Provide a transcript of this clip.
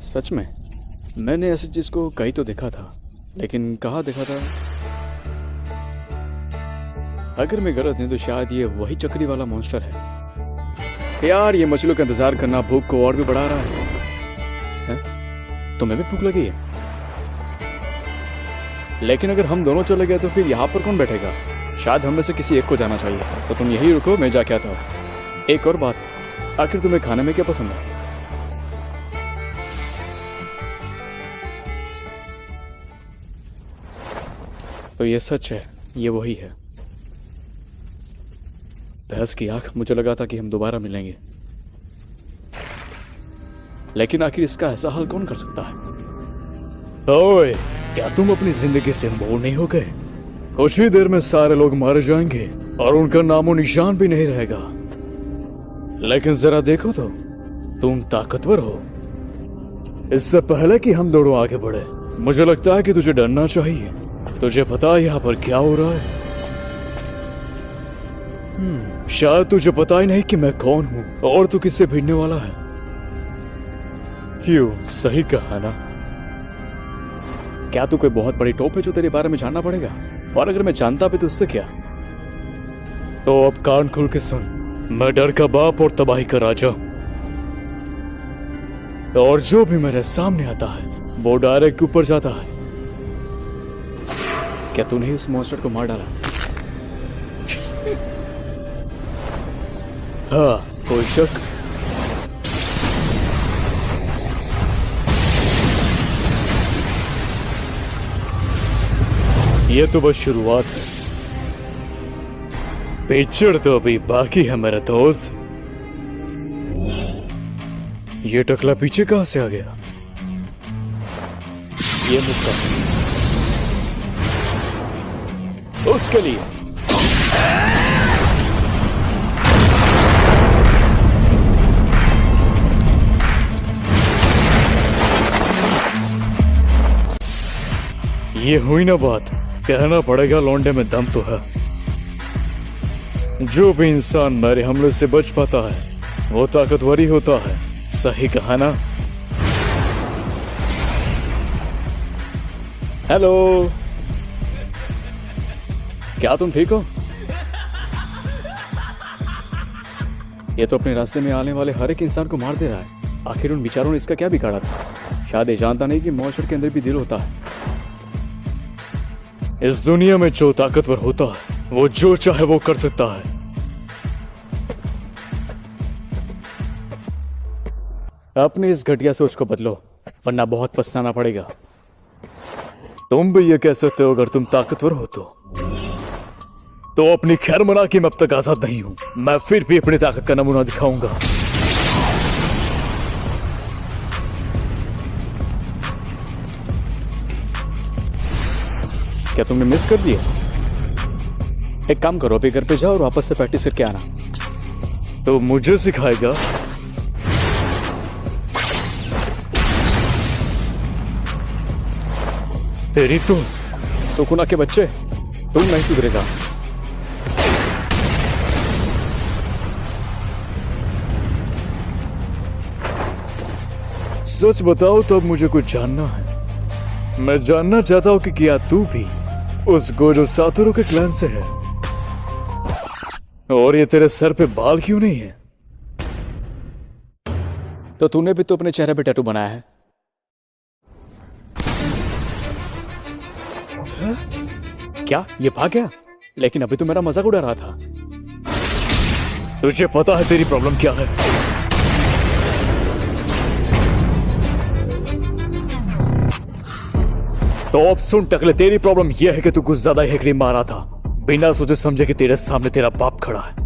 सच में मैंने ऐसी चीज को कहीं तो देखा था, लेकिन कहाँ देखा था? अगर मैं गलत नहीं तो शायद ये वही चक्री वाला मॉन्स्टर है। यार ये मछलियों का इंतजार करना भूख को और भी बढ़ा रहा है? तुम्हें भी भूख लगी है? लेकिन अगर हम दोनों चले गए तो फिर यहाँ पर कौन बैठेगा? शायद हम में से किसी एक को जाना चाहिए। तो तुम यही रुको, मैं जाके आता हूँ। एक और बात, आखिर तुम्हें खाने में क्या पसंद है? तो ये सच है, ये वही है। बहस की आंख, मुझे लगा था कि हम दोबारा मिलेंगे, लेकिन आखिर इसका ऐसा हाल कौन कर सकता है? ओए, क्या तुम अपनी जिंदगी से बोर नहीं हो गए? कुछ ही देर में सारे लोग मारे जाएंगे और उनका नामो निशान भी नहीं रहेगा। लेकिन जरा देखो तो, तुम ताकतवर हो। इससे पहले कि हम दोनों आगे बढ़े, मुझे लगता है कि तुझे डरना चाहिए। तुझे पता है यहाँ पर क्या हो रहा है? शायद तुझे पता ही नहीं कि मैं कौन हूँ और तू किससे भिड़ने वाला है। क्यों, सही कहा ना? क्या तू कोई बहुत बड़ी टोप है जो तेरे बारे में जानना पड़ेगा? और अगर मैं जानता भी तो उससे क्या? तो अब कान खोल के सुन, मैं डर का बाप और तबाही का राजा, और जो भी मेरे सामने आता है वो डायरेक्ट ऊपर जाता है। क्या तूने ही उस मॉन्स्टर को मार डाला? हाँ, कोई शक? ये तो बस शुरुआत है, पिक्चर तो अभी बाकी है मेरे दोस्त। ये टकला पीछे कहां से आ गया? ये मुक्का उसके लिए। ये हुई ना बात, कहना पड़ेगा लौंडे में दम तो है। जो भी इंसान मेरे हमले से बच पाता है वो ताकतवर ही होता है। सही कहा ना? हेलो, क्या तुम ठीक हो? ये तो अपने रास्ते में आने वाले हर एक इंसान को मार दे रहा है। आखिर उन बेचारों ने इसका क्या बिगाड़ा था? शायद ये जानता नहीं कि मॉन्स्टर के अंदर भी दिल होता है। इस दुनिया में जो ताकतवर होता है वो जो चाहे वो कर सकता है। अपनी इस घटिया सोच को बदलो, वरना बहुत पछताना पड़ेगा। तुम भी ये कह सकते हो अगर तुम ताकतवर हो तो अपनी खैर मना कि मैं अब तक आजाद नहीं हूं। मैं फिर भी अपनी ताकत का नमूना दिखाऊंगा। क्या तुमने मिस कर दिया? एक काम करो, अभी घर पे जाओ और वापस से प्रैक्टिस करके आना। तो मुझे सिखाएगा? तेरी तो सुकुना के बच्चे, तुम नहीं सुधरेगा। सच बताओ तो अब मुझे कुछ जानना है। मैं जानना चाहता हूं कि क्या तू भी उस गोजो सातोरू के क्लैन से है? और ये तेरे सर पे बाल क्यों नहीं है? तो तूने भी तो अपने चेहरे पे टैटू बनाया है। क्या ये भाग गया? लेकिन अभी तो मेरा मजाक उड़ा रहा था। तुझे पता है तेरी प्रॉब्लम क्या है? तो अब सुन टकले, तेरी प्रॉब्लम यह है कि तू कुछ ज्यादा हेकड़ी मारा था, बिना सोचे समझे कि तेरे सामने तेरा बाप खड़ा है।